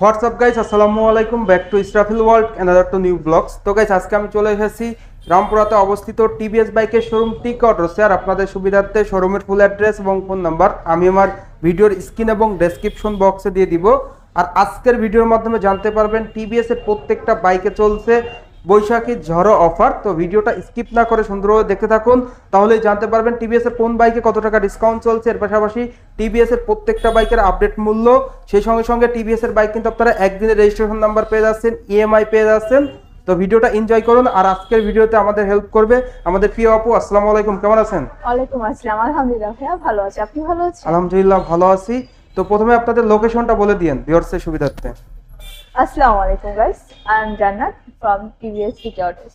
WhatsApp guys, আসসালামু আলাইকুম। Back to Israfil world another to new blogs. তো গাইস, আজকে আমি চলে এসেছি রামপুরাতে অবস্থিত টিভিএস বাইকের শোরুম টিক অটোসে। আর আপনাদের সুবিধার্থে শোরুমের ফুল অ্যাড্রেস এবং ফোন নাম্বার আমি আমার ভিডিওর স্ক্রিন এবং ডেসক্রিপশন বক্সে দিয়ে দিব। আর আজকের ভিডিওর মাধ্যমে জানতে পারবেন টিভিএস এর প্রত্যেকটা বাইকে চলছে বৈশাখী ঝড়ো অফার। তো ভিডিওটা স্কিপ না করে সুন্দরভাবে দেখতে থাকুন, তাহলেই জানতে পারবেন টিভিএস এর কোন বাইকে কত টাকা ডিসকাউন্ট চলছে। এর পাশাপাশি টিভিএস এর প্রত্যেকটা বাইকের আপডেট মূল্য, সেই সঙ্গে সঙ্গে টিভিএস এর বাইক কিন্তু আপনারা একদিনের রেজিস্ট্রেশন নাম্বার পেয়ে যাচ্ছেন, ইএমআই পেয়ে যাচ্ছেন। তো ভিডিওটা এনজয় করুন। আর আজকের ভিডিওতে আমাদের হেল্প করবে আমাদের প্রিয় আপু। আসসালামু আলাইকুম, কেমন আছেন? ওয়ালাইকুম আসসালাম, আলহামদুলিল্লাহ ভাইয়া ভালো আছি, আপনি ভালো আছেন? আলহামদুলিল্লাহ ভালো আছি। তো প্রথমে আপনাদের লোকেশনটা বলে দিয়েন ভিউয়ার্সের সুবিধার্থে। আসসালামু আলাইকুম গাইস, আই এম জান্নাত ফ্রম টিভিএস টিকেটস।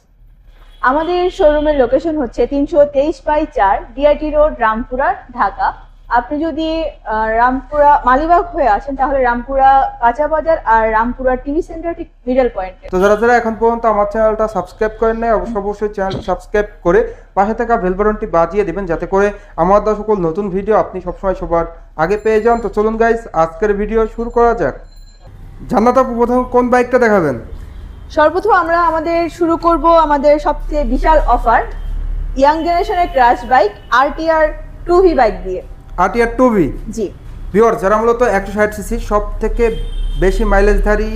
আমাদের শোরুমের লোকেশন হচ্ছে 323/4 ডিআইটি রোড, রামপুরা, ঢাকা। আপনি যদি রামপুরা মালিবাগ হয়ে আসেন তাহলে রামপুরা কাঁচা বাজার আর রামপুরা টিভি সেন্টার ঠিক মিডল পয়েন্টে। তো যারা যারা এখন পর্যন্ত আমার চ্যানেলটা সাবস্ক্রাইব করেন নাই, অবশ্যই চ্যানেল সাবস্ক্রাইব করে পাশে থাকা বেল বাটনটি বাজিয়ে দিবেন, যাতে করে আমার দেওয়া সকল নতুন ভিডিও আপনি সবসময় সবার আগে পেয়ে যান। তো চলুন গাইস, আজকের ভিডিও শুরু করা যাক। জান্নাত আপু, প্রথম কোন বাইকটা দেখাবেন? সর্বপ্রথম আমরা শুরু করব আমাদের সবচেয়ে বিশাল অফার ইয়াং জেনারেশনের crush bike RTR 2V bike দিয়ে। আরটিআর 2V, জি ভিউয়ার, যারা মূলত 160 সিসি সব থেকে বেশি মাইলেজধারী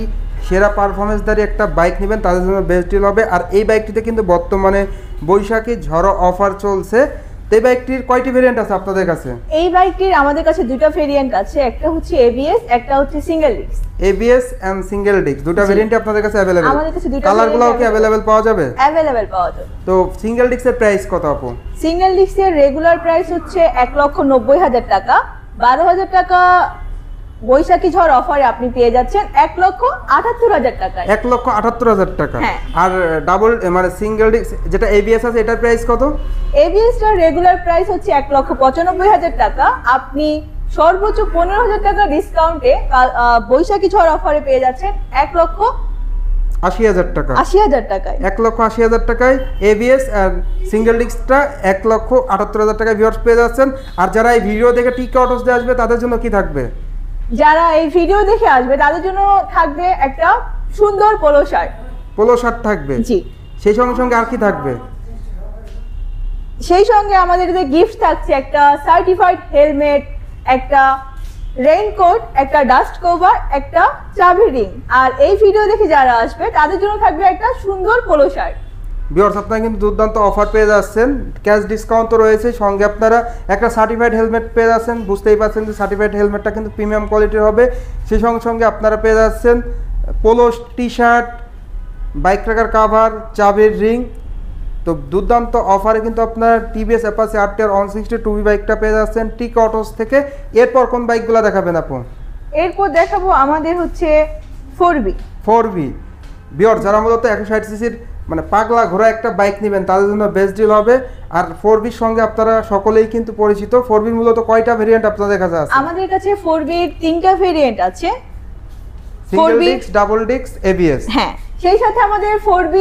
সেরা পারফরমেন্সধারী একটা বাইক নেবেন তাদের জন্য বেস্ট ডিল হবে। আর এই বাইকটিতে কিন্তু বর্তমানে বৈশাখী ঝড়ো অফার চলছে। তো এই বাইকটির কয়টি ভেরিয়েন্ট আছে আপনাদের কাছে? এই বাইকটির আমাদের কাছে দুটো ভেরিয়েন্ট আছে, একটা হচ্ছে এবিএস, একটা হচ্ছে single disc. ABS and single disc দুটো ভেরিয়েন্টই আপনাদের কাছে अवेलेबल? আমাদের কাছে দুটো কালারগুলোও কি अवेलेबल পাওয়া যাবে? अवेलेबल পাওয়া যাবে। তো সিঙ্গেল ডিস্কের প্রাইস কত আপু? সিঙ্গেল ডিস্কের রেগুলার প্রাইস হচ্ছে 1,90,000 টাকা। 12,000 টাকা বৈশাখী ঝড় অফারে আপনি পেয়ে যাচ্ছেন 1,78,000 টাকায়। 1,78,000 টাকা। হ্যাঁ। আর ডাবল মানে সিঙ্গেল ডিস্ক যেটা এবিএস আছে এটার প্রাইস কত? এবিএস এর রেগুলার প্রাইস হচ্ছে 1,95,000 টাকা। আপনি সর্বোচ্চ 15,000 টাকা ডিসকাউন্টে বৈশাখী ঝড় অফারে পেয়ে যাচ্ছেন 1,80,000 টাকা। 80,000 টাকায়। 1,80,000 টাকায় এবিএস আর সিঙ্গেল ডিস্কটা 1,78,000 টাকায় ভিউয়ার্স পেয়ে যাচ্ছেন। আর যারা এই ভিডিও দেখে টিক অটোসে আসবে তাদের জন্য কি থাকবে? যারা এই ভিডিও দেখে আসবে তাদের জন্য থাকবে একটা সুন্দর পোলো শার্ট। পোলো শার্ট থাকবে? জি। সেই সঙ্গে সঙ্গে আর কি থাকবে? সেই সঙ্গে আমাদের যে গিফট থাকছে একটা সার্টিফাইড হেলমেট, একটা রেইনকোট, একটা ডাস্ট কভার, একটা চাবি রিং। আর এই ভিডিও দেখে যারা আসবে তাদের জন্য থাকবে একটা সুন্দর পোলো শার্ট। ভিউয়ার্স, আপনারা কিন্তু দুর্দান্ত অফার পেয়ে যাচ্ছেন, ক্যাশ ডিসকাউন্ট তো রয়েছে, সঙ্গে আপনারা একটা সার্টিফাইড হেলমেট পেয়ে যাচ্ছেন। বুঝতেই পারছেন যে সার্টিফাইড হেলমেটটা কিন্তু প্রিমিয়াম কোয়ালিটির হবে। সেই সঙ্গে সঙ্গে আপনারা পেয়ে যাচ্ছেন polo T shirt, bike tracker cover, চাবির রিং। তো দুর্দান্ত অফারে কিন্তু আপনার টিভিএস অ্যাপাচি আরটিআর 160 2V বাইকটা পেয়ে যাচ্ছেন টিক অটোস থেকে। এরপর কোন বাইকগুলো দেখাবেন আপু? এরপর দেখাবো আমাদের হচ্ছে 4V। ভিউয়ার্স, যারা মূলত 160 সিসির মানে পাগলা ঘোড়া একটা বাইক নেবেন তাদের জন্য বেস্ট ডিল হবে। আর 4Vর সঙ্গে আপনারা সকলেই কিন্তু পরিচিত। 4Vর মূলত কয়টা ভেরিয়েন্ট আপনাদের কাছে আছে? আমাদের কাছে 4Vর 3টা ভেরিয়েন্ট আছে, single disc, double disc, ABS. হ্যাঁ, সেই সাথে আমাদের 4V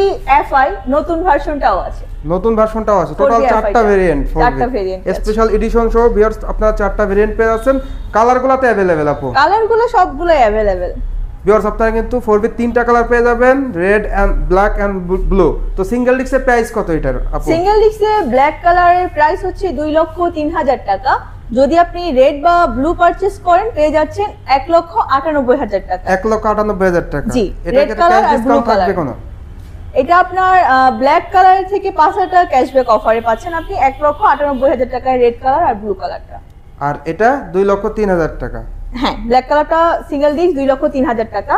FI নতুন ভার্সনটাও আছে। নতুন ভার্সনটাও আছে। টোটাল 4টা ভেরিয়েন্ট, 4টা ভেরিয়েন্ট স্পেশাল এডিশন সহ ভিউয়ার্স আপনারা 4টা ভেরিয়েন্ট পেয়ে যাচ্ছেন। কালারগুলোতে अवेलेबल আপু? কালারগুলো সবগুলোই अवेलेबल। ভিউয়ার্স, আপনারা কিন্তু 4Vর 3টা কালার পেয়ে যাবেন, red and black and blue. তো সিঙ্গেল ডিস্কের প্রাইস কত এটার আপু? সিঙ্গেল ডিস্কে ব্ল্যাক কালারের প্রাইস হচ্ছে 2,03,000 টাকা। যদি আপনি রেড বা ব্লু পারচেজ করেন পেয়ে যাচ্ছেন 1,98,000 টাকা। 1,98,000 টাকা। জি, এটা রেড কি কালার ক্যাশ আর ব্লু ডিসকাউন্ট থাকবে কালার। কোনো? এটা আপনার ব্ল্যাক কালারের থেকে 5,000 টাকা ক্যাশব্যাক অফারে পাচ্ছেন আপনি 1,98,000 টাকায় রেড কালার আর ব্লু কালারটা। আর এটা 2,03,000 টাকা। হ্যাঁ, ব্ল্যাক কালারটা সিঙ্গেল ডিস্ক 2,03,000 টাকা।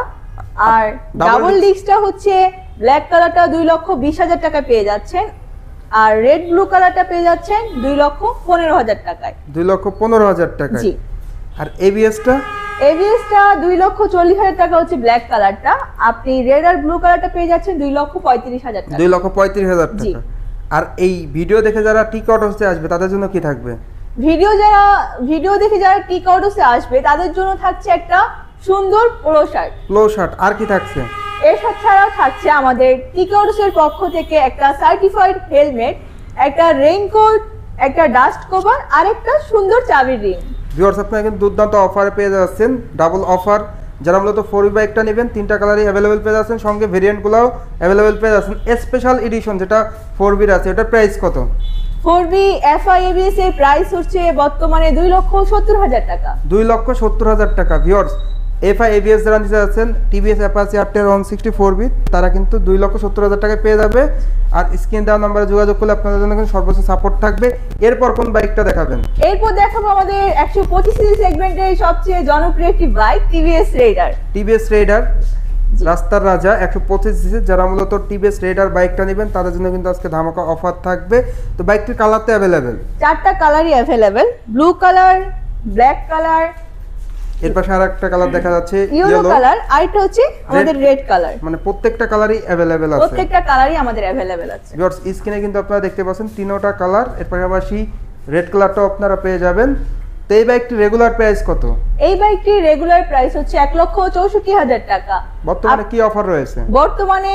আর ডাবল ডাবল ডিস্কটা হচ্ছে ব্ল্যাক কালারটা 2,20,000 টাকা পেয়ে যাচ্ছেন। আর রেড ব্লু কালারটা পেয়ে যাচ্ছেন 2,15,000 টাকায়। 2,15,000 টাকা। জি। আর এবিএসটা? এবিএসটা 2,40,000 টাকা হচ্ছে ব্ল্যাক কালারটা। আপনি রেড আর ব্লু কালারটা পেয়ে যাচ্ছেন 2,35,000 টাকা। 2,35,000 জি। টাকা। আর এই ভিডিও দেখে যারা টিক অটোসে আসবে তাদের জন্য কি থাকবে? ভিডিও দেখে যারা টিক আউটসে আসবে তাদের জন্য থাকছে একটা সুন্দর পোলো শার্ট। Polo shirt. আর কি থাকছে? এর ছাড়াও থাকছে আমাদের টিক আউটসের পক্ষ থেকে একটা সার্টিফাইড হেলমেট, একটা রেইনকোট, একটা ডাস্ট কভার আর একটা সুন্দর চাবির রিং। ভিউয়ার্স, আপনারা কিন্তু দুর্দান্ত অফারে পেয়ে যাচ্ছেন, ডাবল অফার। যারা মূলত 4V বাইকটা নেবেন 3টা কালারই অ্যাভেলেবেল পেয়ে যাচ্ছেন, সঙ্গে ভেরিয়েন্টগুলোও অ্যাভেলেবেল পেয়ে যাচ্ছেন। স্পেশাল এডিশন যেটা 4V আছে, এটার প্রাইস কত? 4V FI ABS এর প্রাইস হচ্ছে বর্তমানে 2,70,000 টাকা। 2,70,000 টাকা। ভিউয়ার্স, FI ABS যারা নিতে যাচ্ছেন TVS Apache R10 164V তারা কিন্তু 2,70,000 টাকায় পেয়ে যাবে। আর স্ক্রিন দেওয়া নাম্বারে যোগাযোগ করলে আপনাদের জন্য কিন্তু সর্বোচ্চ সাপোর্ট থাকবে। এরপর কোন বাইকটা দেখাবেন? এরপর দেখাবো আমাদের 125 সিসি সেগমেন্টের সবচেয়ে জনপ্রিয় একটি bike TVS Raider। TVS Raider রাস্তার রাজা 125 সিসি। যারা মূলত TVS Raider বাইকটা নেবেন তাদের জন্য কিন্তু আজকে ধামাকা অফার থাকবে। তো বাইকটির কালার তো অ্যাভেলেবেল, 4টা কালারই available, blue colour, black colour, এর পাশে আরেকটা কালার দেখা যাচ্ছে ইয়েলো কালার, আর এটা হচ্ছে আমাদের রেড কালার। মানে প্রত্যেকটা কালারই অ্যাভেলেবেল আছে, প্রত্যেকটা কালারই আমাদের অ্যাভেলেবেল আছে। ভিউয়ার্স, স্ক্রিনে কিন্তু আপনারা দেখতে পাচ্ছেন তিনটা কালার, এর পাশাপাশি রেড কালারটাও আপনারা পেয়ে যাবেন। তো এই বাইকটি রেগুলার প্রাইস কত? এই বাইকটির রেগুলার প্রাইস হচ্ছে 1,64,000 টাকা। বর্তমানে কি অফার রয়েছে? বর্তমানে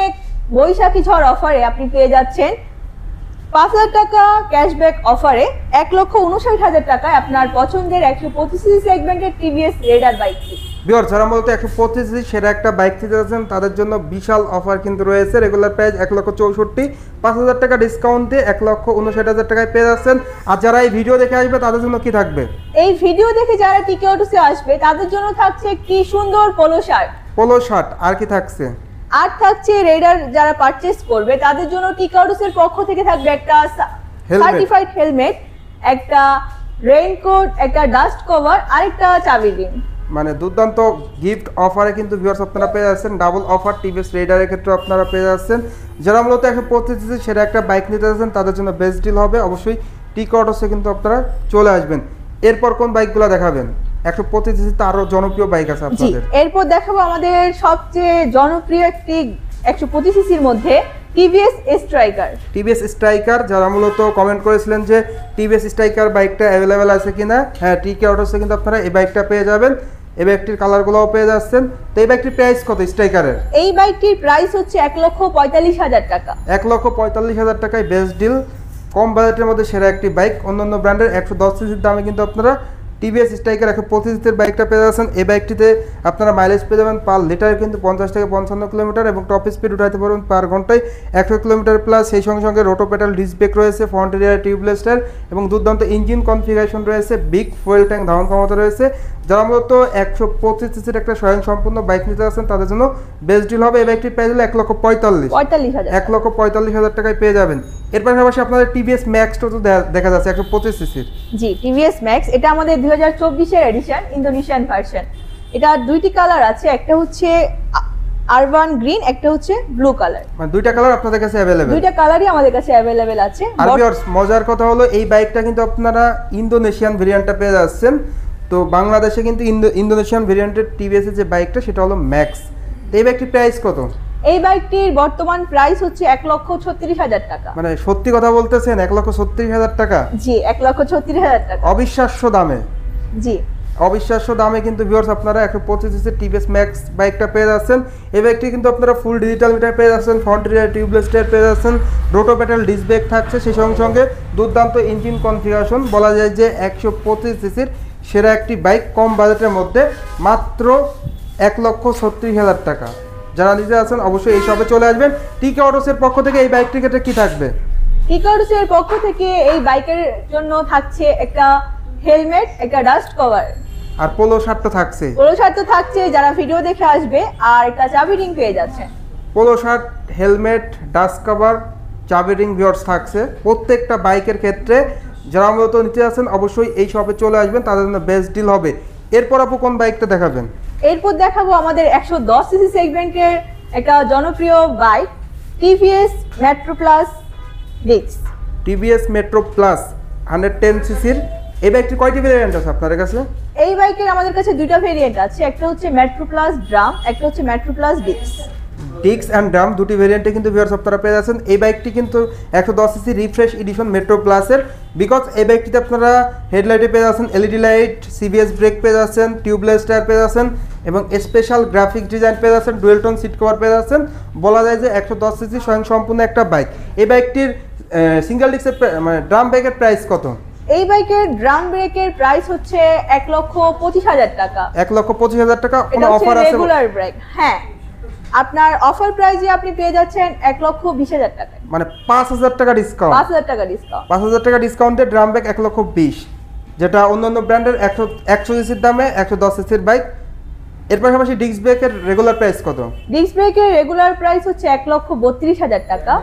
বৈশাখী ঝড় অফারে আপনি পেয়ে যাচ্ছেন 5,000 টাকা ক্যাশব্যাক অফারে 1,59,000 টাকায় আপনার পছন্দের 125 সিসি সেগমেন্টের TVS Raider বাইকটি। ভিউয়ার্স, যারা মূলত 125 সিসি সেরা একটা বাইক নিতে যাচ্ছেন তাদের জন্য বিশাল অফার কিন্তু রয়েছে। রেগুলার প্রাইস 1,64,000, 5,000 টাকা ডিসকাউন্ট দিয়ে 1,59,000 টাকায় পেয়ে যাচ্ছেন। আর যারা এই ভিডিও দেখে আসবে তাদের জন্য কি থাকবে? এই ভিডিও দেখে যারা টিকে অটোসে আসবে তাদের জন্য থাকছে একটি সুন্দর পোলো শার্ট। পোলো শার্ট, আর কি থাকছে? আর থাকছে রেডার যারা পারচেজ করবে তাদের জন্য টিকে অটোসের পক্ষ থেকে থাকবে একটা সার্টিফাইড হেলমেট, একটা রেইনকোট, একটা ডাস্ট কভার, আর একটা চাবি রিং। মানে দুর্দান্ত গিফট অফারে কিন্তু ভিউয়ার্স আপনারা পেয়ে যাচ্ছেন। ডাবল অফার TVS Raider এর ক্ষেত্রে আপনারা পেয়ে যাচ্ছেন। যারা মূলত 125 সিসি সেরা একটা বাইক নিতে যাচ্ছেন তাদের জন্য বেস্ট ডিল হবে। অবশ্যই টিকে অটোসে কিন্তু আপনারা চলে আসবেন। এরপর কোন বাইকগুলো দেখাবেন? 125 সিসি তো আরো জনপ্রিয় বাইক আছে আপনাদের। এরপর দেখাবো আমাদের সবচেয়ে জনপ্রিয় একটি 125 সিসির মধ্যে TVS Striker। TVS Striker, যারা মূলত কমেন্ট করেছিলেন যে TVS Striker বাইকটা অ্যাভেলেবেল আছে কিনা, হ্যাঁ, টিকে অটোসে কিন্তু আপনারা এই বাইকটা পেয়ে যাবেন। এই বাইকটির কালারগুলোও পেয়ে যাচ্ছেন। তো এই বাইকটির প্রাইস কত স্ট্রাইকারের? এই বাইকটির প্রাইস হচ্ছে 1,45,000 টাকা। 1,45,000 টাকায় বেস্ট ডিল, কম বাজেটের মধ্যে সেরা একটি বাইক। অন্যান্য ব্র্যান্ডের 110 সিসির দামে কিন্তু আপনারা TVS Striker 125 সিসির বাইকটা পেয়ে যাচ্ছেন। এই বাইকটিতে আপনারা মাইলেজ পেয়ে যাবেন পার লিটারে কিন্তু 50 থেকে 55 কিলোমিটার, এবং টপ স্পিড উঠাতে পারবেন পার ঘন্টায় 100 কিলোমিটার প্লাস। সেই সঙ্গে সঙ্গে রোটো পেডাল ডিস্ক ব্রেক রয়েছে, ফ্রন্ট রিয়ার টিউবলেস টায়ার এবং দুর্দান্ত ইঞ্জিন কনফিগারেশন রয়েছে, বিগ ফুয়েল ট্যাঙ্ক ধারণ ক্ষমতা রয়েছে। যারা মূলত 125 সিসির একটা স্বয়ংসম্পূর্ণ বাইক নিতে যাচ্ছেন তাদের জন্য বেস্ট ডিল হবে। এই বাইকটির প্রাইস হলো 1,45,000 টাকায় পেয়ে যাবেন। এর পাশাপাশি আপনাদের TVS Max তো দেখা যাচ্ছে 125 সিসির। জি, TVS Max, এটা আমাদের 2024 এর এডিশন, ইন্দোনেশিয়ান ভার্সন। এটা দুইটি কালার আছে, একটা হচ্ছে আরবান গ্রিন, একটা হচ্ছে ব্লু কালার। মানে দুইটা কালার আপনাদের কাছে अवेलेबल? দুইটা কালারই আমাদের কাছে अवेलेबल আছে। আর ভিউয়ার্স, মজার কথা হলো এই বাইকটা কিন্তু আপনারা ইন্দোনেশিয়ান ভেরিয়েন্টটা পেয়ে যাচ্ছেন। তো বাংলাদেশে কিন্তু ইন্দোনেশিয়ান ভেরিয়েন্টের TVS এর যে বাইকটা সেটা হলো ম্যাক্স। তো এই বাইকটির প্রাইস কত? এই বাইকটির বর্তমান প্রাইস হচ্ছে 1,36,000 টাকা। মানে সত্যি কথা বলতেছেন? 1,36,000 টাকা? জি, 1,36,000 টাকা। অবিশ্বাস্য দামে। জি, অবিশ্বাস্য দামে কিন্তু ভিউয়ার্স আপনারা 125 সিসি TVS Max বাইকটা পেয়ে যাচ্ছেন। এই বাইকটি কিন্তু আপনারা ফুল ডিজিটাল মিটার পেয়ে যাচ্ছেন, ফ্রন্ট রিয়ার টিউবলেস টায়ার পেয়ে যাচ্ছেন, রোটো পেডাল ডিস্ক ব্রেক থাকছে, সেই সঙ্গে সঙ্গে দুর্দান্ত ইঞ্জিন কনফিগারেশন। বলা যায় যে 125 সিসির সেরা একটি বাইক কম বাজেটের মধ্যে মাত্র 1,36,000 টাকা। যারা নিতে আছেন অবশ্যই এই শপে চলে আসবেন। টিকে অটোসের পক্ষ থেকে এই বাইকটির ক্ষেত্রে কি থাকবে? টিকে অটোসের পক্ষ থেকে এই বাইকের জন্য থাকছে একটা হেলমেট, একটা ডাস্ট কভার, আর পোলো শার্ট তো থাকছে। পোলো শার্ট তো থাকছে, যারা ভিডিও দেখে আসবে, আর একটা চাবি রিং পেয়ে যাচ্ছে। Polo shirt, helmet, dust cover, চাবি রিং ভিউয়ার্স থাকছে প্রত্যেকটা বাইকের ক্ষেত্রে। যারা মূলত নিতে আছেন অবশ্যই এই শপে চলে আসবেন, তাদের জন্য বেস্ট ডিল হবে। এরপর আপু কোন বাইকটা দেখাবেন? এরপর দেখাবো আমাদের 110 সিসি সেগমেন্টের একটা জনপ্রিয় bike TVS Metro Plus Dix। TVS Metro Plus 110 সিসির এই বাইকটির কয়টি ভেরিয়েন্ট আছে আপনাদের কাছে? এই বাইকের আমাদের কাছে দুইটা ভেরিয়েন্ট আছে, একটা হচ্ছে Metro Plus Drum, একটা হচ্ছে Metro Plus Dix। ডিক্স অ্যান্ড ড্রাম দুটি ভেরিয়েন্টে কিন্তু ভিউয়ার্স আপনারা পেয়ে যাচ্ছেন। এই বাইকটি কিন্তু 110 সিসি রিফ্রেশ এডিশন মেট্রো প্লাসের, বিকজ এই বাইকটিতে আপনারা হেডলাইটে পেয়ে যাচ্ছেন LED লাইট, CBS ব্রেক পেয়ে যাচ্ছেন, টিউবলেস টায়ার পেয়ে যাচ্ছেন এবং স্পেশাল গ্রাফিক্স ডিজাইন পেয়ে যাচ্ছেন, ডুয়েল টোন সিট কভার পেয়ে যাচ্ছেন। বলা যায় যে 110 সিসি স্বয়ংসম্পূর্ণ একটা বাইক। এই বাইকটির সিঙ্গেল ডিক্সের মানে ড্রাম বাইকের প্রাইস কত? এই বাইকের ড্রাম ব্রেকের প্রাইস হচ্ছে 1,25,000 টাকা। 1,25,000 টাকা। এটা কোনো হচ্ছে অফার আছে? Regular brake. হ্যাঁ, আপনার অফার প্রাইসে আপনি পেয়ে যাচ্ছেন 1,20,000 টাকা, মানে 5,000 টাকা ডিসকাউন্ট। 5,000 টাকা ডিসকাউন্ট। 5,000 টাকা ডিসকাউন্টে ড্রাম ব্রেক 1,20,000, যেটা অন্যান্য ব্র্যান্ডের 100 সিসির দামে 110 সিসির বাইক। এর পাশাপাশি ডিস্ক ব্রেকের রেগুলার প্রাইস কত? ডিস্ক ব্রেকের রেগুলার প্রাইস হচ্ছে 1,32,000 টাকা,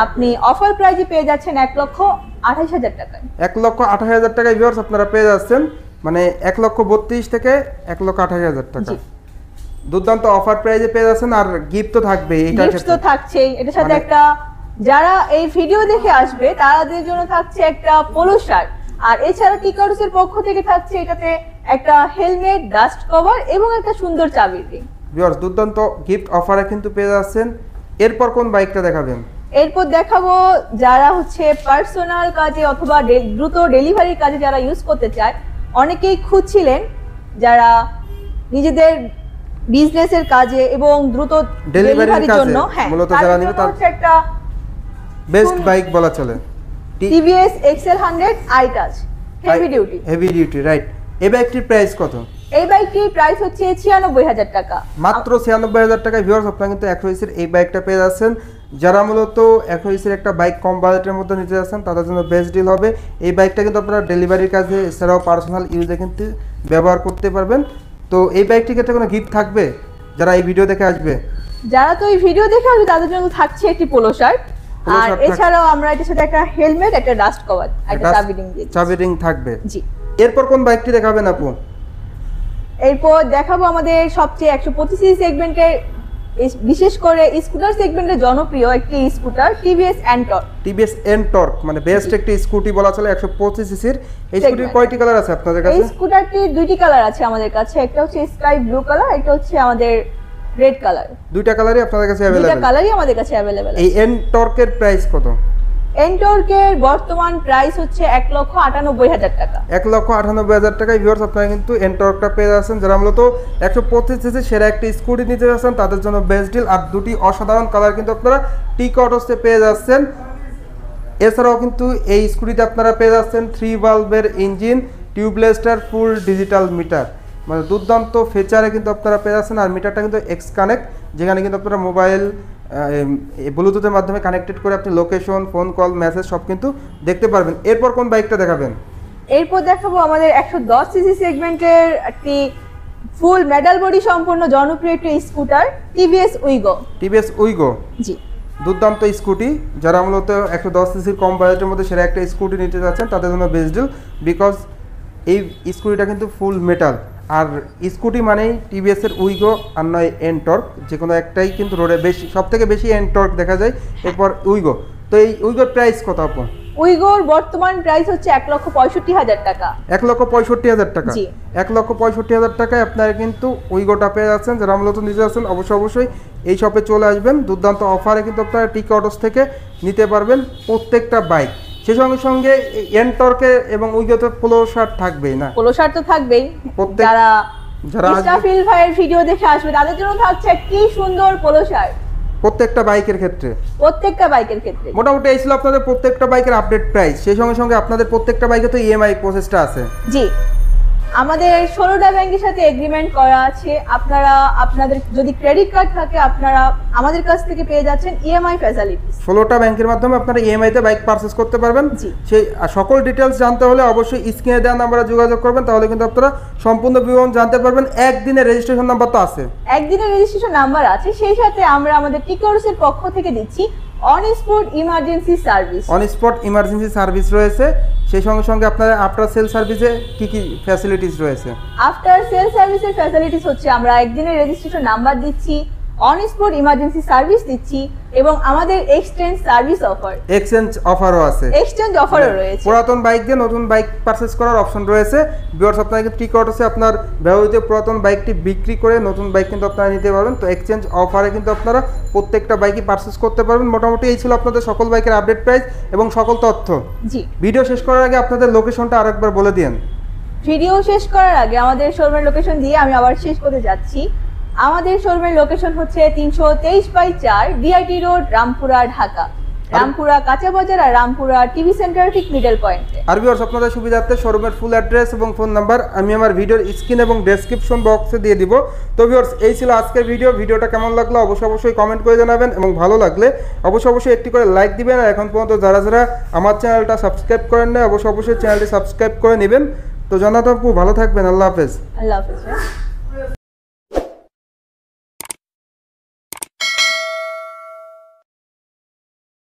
আপনি অফার প্রাইসে পেয়ে যাচ্ছেন 1,28,000 টাকায়। 1,28,000 টাকায় ভিউয়ার্স আপনারা পেয়ে যাচ্ছেন, মানে 1,32,000 থেকে 1,28,000 টাকা। জি। দুর্দান্ত অফার প্রাইসে পেয়ে যাচ্ছেন, আর গিফট তো থাকবেই। এটার গিফট তো ক্ষেত্রে থাকছেই, এটার সাথে মানে- একটা যারা এই ভিডিও দেখে আসবে তাদের জন্য থাকছে একটা পোলো শার্ট, আর এছাড়া টিকারসের পক্ষ থেকে থাকছে এটাতে একটা হেলমেট, ডাস্ট কভার এবং একটা সুন্দর চাবির রিং। ভিউয়ার্স দুর্দান্ত গিফট অফারে কিন্তু পেয়ে যাচ্ছেন। এরপর কোন বাইকটা দেখাবেন? এরপর দেখাবো যারা হচ্ছে পার্সোনাল কাজে অথবা দ্রুত ডেলিভারির কাজে যারা ইউজ করতে চায়, অনেকেই খুঁজছিলেন যারা নিজেদের বিজনেসের কাজে এবং দ্রুত ডেলিভারির কাজে জন্য। হ্যাঁ, মূলত তার যারা জন্য নিবে তার হচ্ছে একটা বেস্ট বাইক বলা চলে। TVS XL 100 i touch heavy duty. Heavy duty, right. এই বাইকটির প্রাইস কত? এই বাইকটির প্রাইস হচ্ছে 96,000 টাকা, মাত্র 96,000 টাকায় ভিউয়ার্স আপনারা কিন্তু 100 সিসির এই বাইকটা পেয়ে যাচ্ছেন। যারা মূলত 100 সিসির একটা বাইক কম বাজেটের মধ্যে নিতে যাচ্ছেন তাদের জন্য বেস্ট ডিল হবে। এই বাইকটা কিন্তু আপনারা ডেলিভারির কাজে এছাড়াও পার্সোনাল ইউজে কিন্তু ব্যবহার করতে পারবেন। তো এই বাইকটির ক্ষেত্রে কোনো গিফট থাকবে যারা এই ভিডিও দেখে আসবে? যারা তো এই ভিডিও দেখে আসবে তাদের জন্য থাকছে একটি পোলো শার্ট, পোলো আর শার্ট এছাড়াও আমরা এটার সাথে একটা হেলমেট, একটা ডাস্ট কভার, একটা চাবি রিং দিয়েছি। চাবি রিং থাকবে। জি। এরপর কোন বাইকটি দেখাবেন আপু? এরপর দেখাবো আমাদের সবচেয়ে 125 সিসি সেগমেন্টের, বিশেষ করে স্কুটার সেগমেন্টের জনপ্রিয় একটি scooter TVS Ntorq. TVS Ntorq মানে বেস্ট একটি স্কুটি বলা চলে 125 সিসির। এই স্কুটির Segment। কয়টি কালার আছে আপনাদের এই কাছে? স্কুটারটির দুইটি কালার আছে আমাদের কাছে, একটা হচ্ছে স্কাই ব্লু কালার, একটা হচ্ছে আমাদের রেড কালার। দুইটা কালারই আপনাদের কাছে দুইটা अवेलेबल। কালারই আমাদের কাছে অ্যাভেলেবেল এই আছে। এন্টর্কের প্রাইস কত? এন্টর্কের বর্তমান প্রাইস হচ্ছে 1,98,000 টাকা। 1,98,000 টাকায় ভিউয়ার্স আপনারা কিন্তু এন্টর্কটা পেয়ে যাচ্ছেন। যারা মূলত 125 সিসি সেরা একটি স্কুটি নিতে যাচ্ছেন তাদের জন্য বেস্ট ডিল। আর দুটি অসাধারণ কালার কিন্তু আপনারা টিক অটোসে পেয়ে যাচ্ছেন। এছাড়াও কিন্তু এই স্কুটিতে আপনারা পেয়ে যাচ্ছেন 3 বাল্বের ইঞ্জিন, টিউবলেসটার ফুল ডিজিটাল মিটার, মানে দুর্দান্ত ফিচারে কিন্তু আপনারা পেয়ে যাচ্ছেন। আর মিটারটা কিন্তু এক্স কানেক্ট, যেখানে কিন্তু আপনারা মোবাইল ব্লুটুথের মাধ্যমে কানেক্টেড করে আপনি লোকেশন, ফোন কল, মেসেজ সব কিন্তু দেখতে পারবেন। এরপর কোন বাইকটা দেখাবেন? এরপর দেখাবো আমাদের 110 সিসি সেগমেন্টের একটি ফুল মেটাল বডি সম্পন্ন জনপ্রিয় একটি scooter TVS Wego. TVS Wego জি। দুর্দান্ত স্কুটি। যারা মূলত 110 সিসির কম বাজেটের মধ্যে সেরা একটা স্কুটি নিতে যাচ্ছেন তাদের জন্য বেস্ট ডিল, বিকজ এই স্কুটিটা কিন্তু ফুল মেটাল। আর স্কুটি মানেই টিভিএস এর উইগো আর নয় এন্টর্ক, যে কোনো একটাই কিন্তু রোডে বেশি, সব থেকে বেশি এন্টর্ক দেখা যায়, এরপর উইগো। তো এই উইগোর প্রাইস কত আপু? উইগোর বর্তমান প্রাইস হচ্ছে 1,65,000 টাকা। 1,65,000 টাকা। জি। 1,65,000 টাকায় আপনারা কিন্তু উইগোটা পেয়ে যাচ্ছেন। যারা মূলত নিতে যাচ্ছেন অবশ্যই এই শপে চলে আসবেন। দুর্দান্ত অফারে কিন্তু আপনারা টিক অটোস থেকে নিতে পারবেন প্রত্যেকটা বাইক। সেই সঙ্গে সঙ্গে এন্টর্কে এবং উইগোতে পোলো শার্ট থাকবেই না? পোলো শার্ট তো থাকবেই। যারা আসবে ইস্টাফিল ভাইয়ের ভিডিও দেখে আসবে তাদের জন্য থাকছে কি সুন্দর পোলো শার্ট প্রত্যেকটা বাইকের ক্ষেত্রে। প্রত্যেকটা বাইকের ক্ষেত্রে। মোটামুটি এই ছিল আপনাদের প্রত্যেকটা বাইকের আপডেট প্রাইস। সেই সঙ্গে সঙ্গে আপনাদের প্রত্যেকটা বাইকে তো ইএমআই প্রসেসটা আছে। জি, আমাদের 16টা ব্যাংকের সাথে এগ্রিমেন্ট করা আছে। আপনারা আপনাদের যদি ক্রেডিট কার্ড থাকে আপনারা আমাদের কাছ থেকে পেয়ে যাচ্ছেন ইএমআই ফ্যাসিলিটি। 16টা ব্যাংকের মাধ্যমে আপনারা ইএমআই তে বাইক পারচেজ করতে পারবেন। জি। সেই সকল ডিটেলস জানতে হলে অবশ্যই স্ক্রিনে দেওয়া নাম্বারে যোগাযোগ করবেন, তাহলে কিন্তু আপনারা সম্পূর্ণ বিবরণ জানতে পারবেন। একদিনের রেজিস্ট্রেশন নাম্বার তো আছে? একদিনের রেজিস্ট্রেশন নাম্বার আছে, সেই সাথে আমরা আমাদের টিকরসের পক্ষ থেকে দিচ্ছি on spot emergency service. On spot emergency service রয়েছে। সেই সঙ্গে সঙ্গে আপনারা আফটার সেল সার্ভিসে কি কি ফ্যাসিলিটিস রয়েছে? আফটার সেল সার্ভিসের ফ্যাসিলিটিস হচ্ছে আমরা একদিনের রেজিস্ট্রেশন নাম্বার দিচ্ছি, অন স্পট ইমার্জেন্সি সার্ভিস দিচ্ছি এবং আমাদের এক্সচেঞ্জ সার্ভিস অফার, এক্সচেঞ্জ অফারও আছে। এক্সচেঞ্জ অফারও রয়েছে। পুরাতন বাইক দিয়ে নতুন বাইক পারচেজ করার অপশন রয়েছে। ভিউয়ার্স আপনারা কিন্তু টিক অটোসে আপনার ব্যবহৃত পুরাতন বাইকটি বিক্রি করে নতুন বাইক কিন্তু আপনারা নিতে পারবেন। তো এক্সচেঞ্জ অফারে কিন্তু আপনারা প্রত্যেকটা বাইকই পারচেজ করতে পারবেন। মোটামুটি এই ছিল আপনাদের সকল বাইকের আপডেট প্রাইস এবং সকল তথ্য। জি। ভিডিও শেষ করার আগে আপনাদের লোকেশনটা আরেকবার বলে দিন। ভিডিও শেষ করার আগে আমাদের শোরুমের লোকেশন দিয়ে আমি আবার শেষ করতে যাচ্ছি। আমাদের শোরুমের লোকেশন হচ্ছে 323/4 ডিআইটি রোড, রামপুরা, ঢাকা। রামপুরা কাঁচা বাজার আর রামপুরা টিভি সেন্টার ঠিক মিডল পয়েন্টে। আর ভিউয়ার্স আপনাদের সুবিধার্থে শোরুমের ফুল অ্যাড্রেস এবং ফোন নাম্বার আমি আমার ভিডিওর স্ক্রিন এবং ডেসক্রিপশন বক্সে দিয়ে দিব। তো ভিউয়ার্স এই ছিল আজকের ভিডিওটা কেমন লাগলো অবশ্যই কমেন্ট করে জানাবেন এবং ভালো লাগলে অবশ্যই একটি করে লাইক দিবেন। আর এখন পর্যন্ত যারা আমার চ্যানেলটা সাবস্ক্রাইব করেন না অবশ্যই চ্যানেলটি সাবস্ক্রাইব করে নেবেন। তো জান্নাত আপু ভালো থাকবেন, আল্লাহ হাফেজ। আল্লাহ হাফেজ।